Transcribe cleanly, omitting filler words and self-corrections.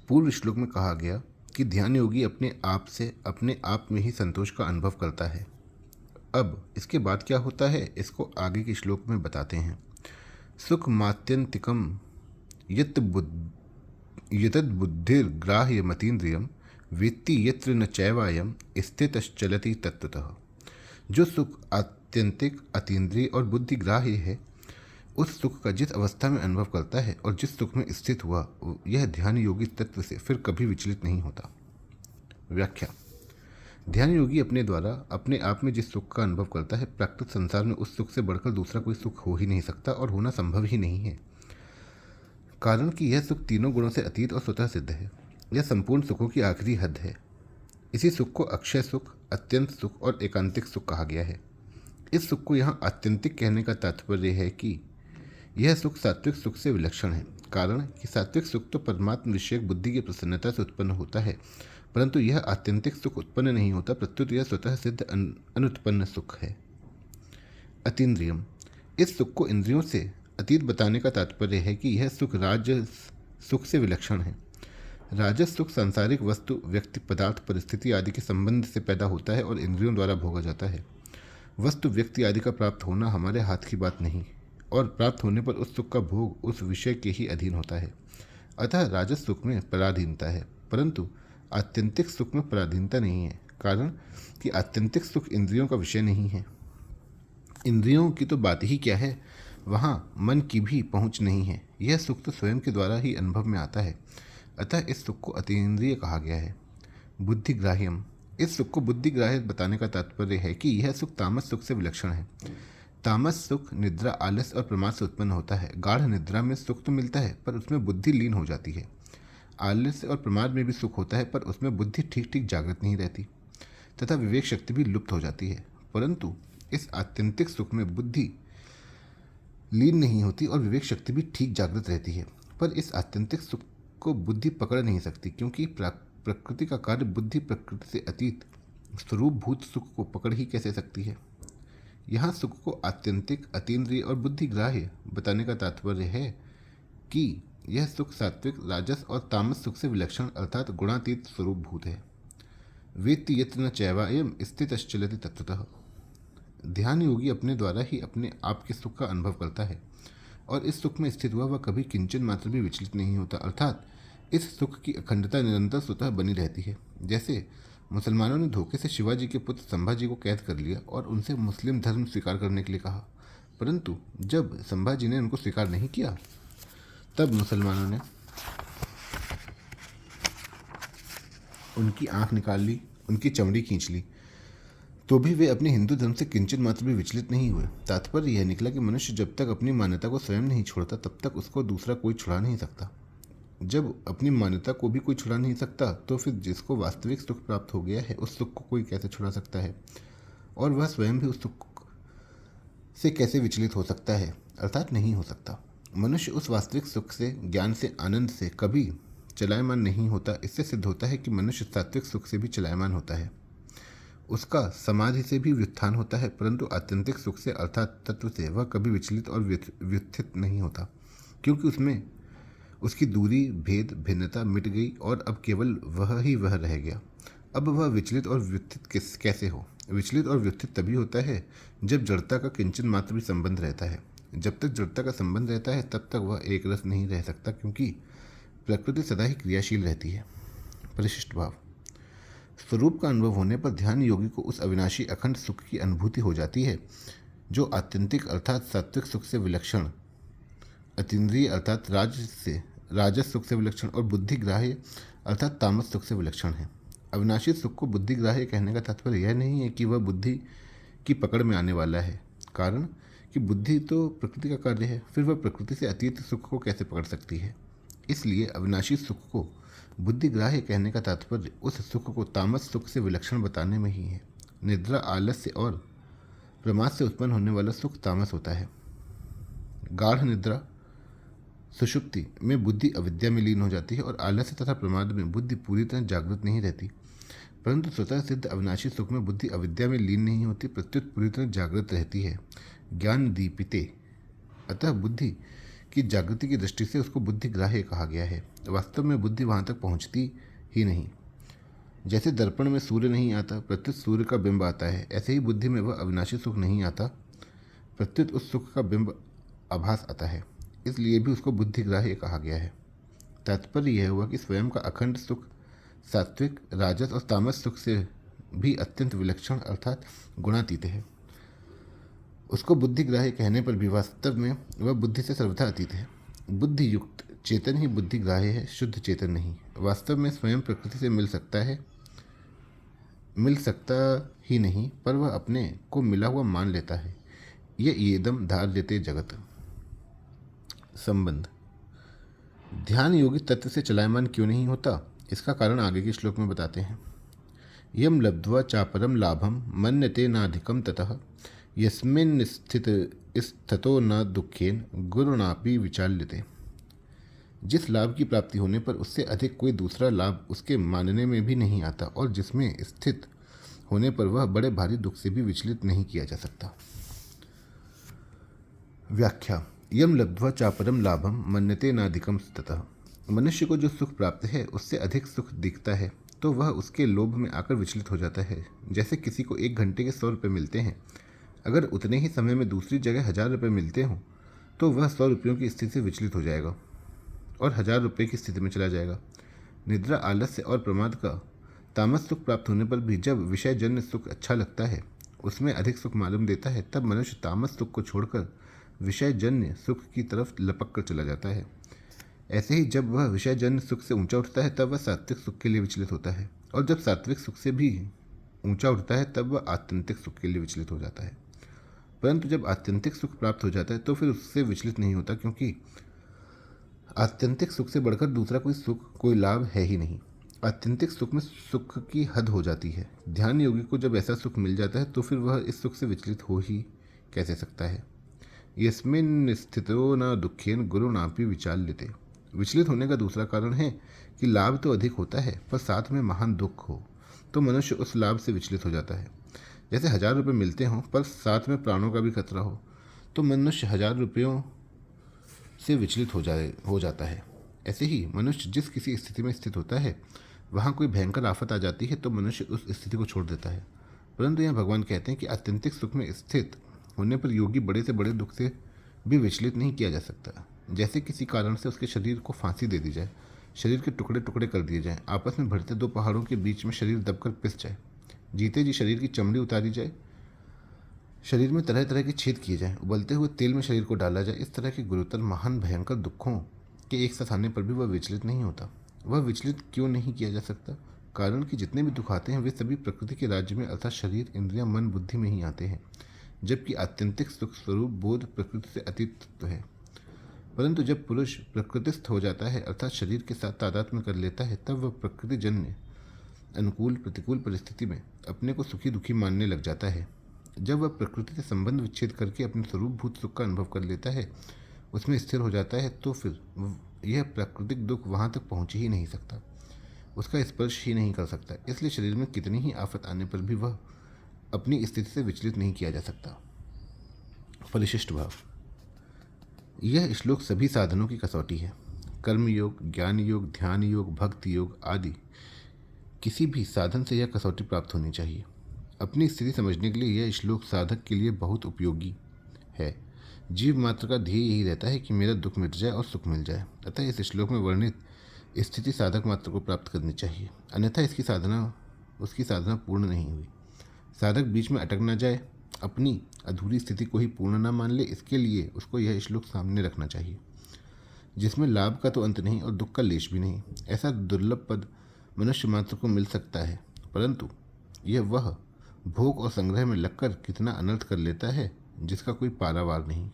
पूर्व श्लोक में कहा गया कि ध्यान योगी अपने आप से अपने आप में ही संतोष का अनुभव करता है। अब इसके बाद क्या होता है इसको आगे के श्लोक में बताते हैं। सुख मात्यंतिकम यतद्बुद्धिर्ग्राह्य मतीन्द्रियम वेत्ति यत्र न चैवायम स्थितश्चलति तत्वतः। जो सुख आत्यंतिक अतीन्द्रिय और बुद्धिग्राह्य है उस सुख का जिस अवस्था में अनुभव करता है और जिस सुख में स्थित हुआ यह ध्यान योगी तत्व से फिर कभी विचलित नहीं होता। व्याख्या। ध्यान योगी अपने द्वारा अपने आप में जिस सुख का अनुभव करता है प्राकृतिक संसार में उस सुख से बढ़कर दूसरा कोई सुख हो ही नहीं सकता और होना संभव ही नहीं है, कारण कि यह सुख तीनों गुणों से अतीत और स्वतः सिद्ध है। यह संपूर्ण सुखों की आखिरी हद है। इसी सुख को अक्षय सुख, अत्यंत सुख और एकांतिक सुख कहा गया है। इस सुख को यहाँ आत्यंतिक कहने का तात्पर्य है कि यह सुख सात्विक सुख से विलक्षण है, कारण कि सात्विक सुख तो परमात्म विषयक बुद्धि की प्रसन्नता से उत्पन्न होता है, परंतु यह आत्यंतिक सुख उत्पन्न नहीं होता, प्रत्युत यह स्वतः सिद्ध अनुत्पन्न सुख है। अतीन्द्रियम। इस सुख को इंद्रियों से अतीत बताने का तात्पर्य है कि यह सुख राजस सुख से विलक्षण है। राजस सुख सांसारिक वस्तु, व्यक्ति, पदार्थ, परिस्थिति आदि के संबंध से पैदा होता है और इंद्रियों द्वारा भोगा जाता है। वस्तु, व्यक्ति आदि का प्राप्त होना हमारे हाथ की बात नहीं और प्राप्त होने पर उस सुख का भोग उस विषय के ही अधीन होता है। अतः राजस सुख में पराधीनता है, परंतु आत्यंतिक सुख में पराधीनता नहीं है, कारण कि आत्यंतिक सुख इंद्रियों का विषय नहीं है। इंद्रियों की तो बात ही क्या है, वहाँ मन की भी पहुँच नहीं है। यह सुख तो स्वयं के द्वारा ही अनुभव में आता है, अतः इस सुख को अतीन्द्रिय कहा गया है। बुद्धिग्राह्यम। इस सुख को बुद्धिग्राह्य बताने का तात्पर्य है कि यह सुख तामस सुख से विलक्षण है। तामस सुख निद्रा, आलस और प्रमाद से उत्पन्न होता है। गाढ़ निद्रा में सुख तो मिलता है पर उसमें बुद्धि लीन हो जाती है। आलस्य और प्रमाद में भी सुख होता है पर उसमें बुद्धि ठीक ठीक जागृत नहीं रहती तथा विवेक शक्ति भी लुप्त हो जाती है। परंतु इस आत्यंतिक सुख में बुद्धि लीन नहीं होती और विवेक शक्ति भी ठीक जागृत रहती है, पर इस आत्यंतिक सुख को बुद्धि पकड़ नहीं सकती, क्योंकि प्रकृति का कार्य बुद्धि प्रकृति से अतीत स्वरूप भूत सुख को पकड़ ही कैसे सकती है। यहाँ सुख को आत्यंतिक, अतीन्द्रिय और बुद्धिग्राह्य बताने का तात्पर्य है कि यह सुख सात्विक, राजस और तामस सुख से विलक्षण अर्थात गुणातीत स्वरूप भूत है। वेत्ति यत्र न चैवायम स्थितश्चलति तत्वतः। ध्यान योगी अपने द्वारा ही अपने आप के सुख का अनुभव करता है और इस सुख में स्थित हुआ वह कभी किंचन मात्र भी विचलित नहीं होता, अर्थात इस सुख की अखंडता निरंतर स्वतः बनी रहती है। जैसे मुसलमानों ने धोखे से शिवाजी के पुत्र संभाजी को कैद कर लिया और उनसे मुस्लिम धर्म स्वीकार करने के लिए कहा, परंतु जब संभाजी ने उनको स्वीकार नहीं किया तब मुसलमानों ने उनकी आंख निकाल ली, उनकी चमड़ी खींच ली, तो भी वे अपने हिंदू धर्म से किंचन मात्र भी विचलित नहीं हुए। तात्पर्य यह निकला कि मनुष्य जब तक अपनी मान्यता को स्वयं नहीं छोड़ता तब तक उसको दूसरा कोई छुड़ा नहीं सकता। जब अपनी मान्यता को भी कोई छुड़ा नहीं सकता तो फिर जिसको वास्तविक सुख प्राप्त हो गया है उस सुख को कोई कैसे छुड़ा सकता है, और वह स्वयं भी उस सुख से कैसे विचलित हो सकता है, अर्थात नहीं हो सकता। मनुष्य उस वास्तविक सुख से, ज्ञान से, आनंद से कभी चलायमान नहीं होता। इससे सिद्ध होता है कि मनुष्य सात्विक सुख से भी चलायमान होता है, उसका समाधि से भी व्युत्थान होता है, परंतु आत्यंतिक सुख से अर्थात तत्व से वह कभी विचलित और व्युत्थित नहीं होता, क्योंकि उसमें उसकी दूरी, भेद, भिन्नता मिट गई और अब केवल वह ही वह रह गया। अब वह विचलित और व्युत्थित कैसे हो? विचलित और व्युत्थित तभी होता है जब जड़ता का किंचन मात्र भी संबंध रहता है। जब तक जड़ता का संबंध रहता है तब तक वह एक रस नहीं रह सकता, क्योंकि प्रकृति सदा ही क्रियाशील रहती है। परिशिष्ट भाव। स्वरूप का अनुभव होने पर ध्यान योगी को उस अविनाशी अखंड सुख की अनुभूति हो जाती है जो आत्यंतिक अर्थात सात्विक सुख से विलक्षण, अतीन्द्रिय अर्थात राजस सुख से विलक्षण और बुद्धिग्राह्य अर्थात तामस सुख से विलक्षण है। अविनाशी सुख को बुद्धिग्राह्य कहने का तात्पर्य यह नहीं है कि वह बुद्धि की पकड़ में आने वाला है, कारण कि बुद्धि तो प्रकृति का कार्य है, फिर वह प्रकृति से अतीत सुख को कैसे पकड़ सकती है। इसलिए अविनाशी सुख को बुद्धिग्राह्य कहने का तात्पर्य उस सुख को तामस सुख से विलक्षण बताने में ही है। निद्रा, आलस्य और प्रमाद से उत्पन्न होने वाला सुख तामस होता है। गाढ़ निद्रा, सुषुप्ति में बुद्धि अविद्या में लीन हो जाती है और आलस्य तथा प्रमाद में बुद्धि पूरी तरह जागृत नहीं रहती, परंतु स्वतः सिद्ध अविनाशी सुख में बुद्धि अविद्या में लीन नहीं होती, प्रत्युत पूरी तरह जागृत रहती है, ज्ञान दीपिते। अतः बुद्धि की जागृति की दृष्टि से उसको बुद्धिग्राह्य कहा गया है। वास्तव में बुद्धि वहाँ तक पहुँचती ही नहीं। जैसे दर्पण में सूर्य नहीं आता, प्रत्युत सूर्य का बिंब आता है, ऐसे ही बुद्धि में वह अविनाशी सुख नहीं आता, प्रत्युत उस सुख का बिंब आभास आता है। इसलिए भी उसको बुद्धिग्राह्य कहा गया है। तात्पर्य यह हुआ कि स्वयं का अखंड सुख सात्विक, राजस और तामस सुख से भी अत्यंत विलक्षण अर्थात गुणातीत है। उसको बुद्धिग्राह्य कहने पर भी वास्तव में वह बुद्धि से सर्वथा अतीत है। बुद्धि युक्त चेतन ही बुद्धिग्राह्य है, शुद्ध चेतन नहीं। वास्तव में स्वयं प्रकृति से मिल सकता ही नहीं, पर वह अपने को मिला हुआ मान लेता है। ये येदम धार्यते जगत। संबंध। ध्यान योगी तत्व से चलायमान क्यों नहीं होता, इसका कारण आगे के श्लोक में बताते हैं। यम लब्ध्वा चापरम लाभम मन्यते नाधिकम ततः यस्मिन् स्थितो न दुखेन गुरुणापि विचाल्यते। जिस लाभ की प्राप्ति होने पर उससे अधिक कोई दूसरा लाभ उसके मानने में भी नहीं आता, और जिसमें स्थित होने पर वह बड़े भारी दुख से भी विचलित नहीं किया जा सकता। व्याख्या। यम लब्ध्वा चापरम लाभम मन्यते नाधिकम ततः। मनुष्य को जो सुख प्राप्त है उससे अधिक सुख दिखता है तो वह उसके लोभ में आकर विचलित हो जाता है। जैसे किसी को 1 घंटे के 100 रुपये मिलते हैं, अगर उतने ही समय में दूसरी जगह 1000 रुपये मिलते हों तो वह 100 रुपयों की स्थिति से विचलित हो जाएगा और 1000 रुपये की स्थिति में चला जाएगा। निद्रा, आलस्य और प्रमाद का तामस सुख प्राप्त होने पर भी जब विषयजन्य सुख अच्छा लगता है, उसमें अधिक सुख मालूम देता है, तब मनुष्य तामस सुख को छोड़कर विषयजन्य सुख की तरफ लपक कर चला जाता है। ऐसे ही जब वह विषयजन्य सुख से ऊंचा उठता है तब वह सात्विक सुख के लिए विचलित होता है, और जब सात्विक सुख से भी ऊंचा उठता है तब वह आत्यंतिक सुख के लिए विचलित हो जाता है। परंतु जब आत्यंतिक सुख प्राप्त हो जाता है तो फिर उससे विचलित नहीं होता, क्योंकि आत्यंतिक सुख से बढ़कर दूसरा कोई सुख, कोई लाभ है ही नहीं। आत्यंतिक सुख में सुख की हद हो जाती है। ध्यान योगी को जब ऐसा सुख मिल जाता है तो फिर वह इस सुख से विचलित हो ही कैसे सकता है। यस्मिन् स्थितो न दुखेन गुरुणापि विचाल्यते। विचलित होने का दूसरा कारण है कि लाभ तो अधिक होता है पर साथ में महान दुख हो तो मनुष्य उस लाभ से विचलित हो जाता है। जैसे 1000 रुपये मिलते हों पर साथ में प्राणों का भी खतरा हो तो मनुष्य 1000 रुपयों से विचलित हो जाता है। ऐसे ही मनुष्य जिस किसी स्थिति में स्थित होता है, वहाँ कोई भयंकर आफत आ जाती है तो मनुष्य उस स्थिति को छोड़ देता है। परंतु यहाँ भगवान कहते हैं कि आत्यंतिक सुख में स्थित होने पर योगी बड़े से बड़े दुख से भी विचलित नहीं किया जा सकता। जैसे किसी कारण से उसके शरीर को फांसी दे दी जाए, शरीर के टुकड़े टुकड़े कर दिए जाएं, आपस में भिड़ते 2 पहाड़ों के बीच में शरीर दबकर पिस जाए, जीते जी शरीर की चमड़ी उतारी जाए, शरीर में तरह तरह के छेद किए जाएं, उबलते हुए तेल में शरीर को डाला जाए, इस तरह के गुरुतर महान भयंकर दुखों के एक साथ आने पर भी वह विचलित नहीं होता। वह विचलित क्यों नहीं किया जा सकता? कारण कि जितने भी दुख आते हैं वे सभी प्रकृति के राज्य में अर्थात शरीर, इंद्रियां, मन, बुद्धि में ही आते हैं, जबकि आत्यंतिक सुख स्वरूप बोध प्रकृति से अतीत है। परंतु जब पुरुष प्रकृतिस्थ हो जाता है अर्थात शरीर के साथ तादात्म्य कर लेता है, तब वह प्रकृतिजन्य अनुकूल प्रतिकूल परिस्थिति में अपने को सुखी दुखी मानने लग जाता है। जब वह प्रकृति से संबंध विच्छेद करके अपने स्वरूपभूत सुख का अनुभव कर लेता है, उसमें स्थिर हो जाता है, तो फिर यह प्राकृतिक दुख वहाँ तक पहुँच ही नहीं सकता, उसका स्पर्श ही नहीं कर सकता। इसलिए शरीर में कितनी ही आफत आने पर भी वह अपनी स्थिति से विचलित नहीं किया जा सकता। परिशिष्ट भाव। यह श्लोक सभी साधनों की कसौटी है। कर्म योग, ज्ञान योग, ध्यान योग, भक्ति योग आदि किसी भी साधन से यह कसौटी प्राप्त होनी चाहिए। अपनी स्थिति समझने के लिए यह श्लोक साधक के लिए बहुत उपयोगी है। जीव मात्र का ध्येय यही रहता है कि मेरा दुख मिट जाए और सुख मिल जाए, अतः इस श्लोक में वर्णित स्थिति साधक मात्र को प्राप्त करनी चाहिए, अन्यथा उसकी साधना पूर्ण नहीं हुई। साधक बीच में अटक न जाए, अपनी अधूरी स्थिति को ही पूर्ण न मान ले, इसके लिए उसको यह श्लोक सामने रखना चाहिए, जिसमें लाभ का तो अंत नहीं और दुख का लेश भी नहीं। ऐसा दुर्लभ पद मनुष्य मात्र को मिल सकता है, परंतु यह वह भोग और संग्रह में लगकर कितना अनर्थ कर लेता है जिसका कोई पारावार नहीं।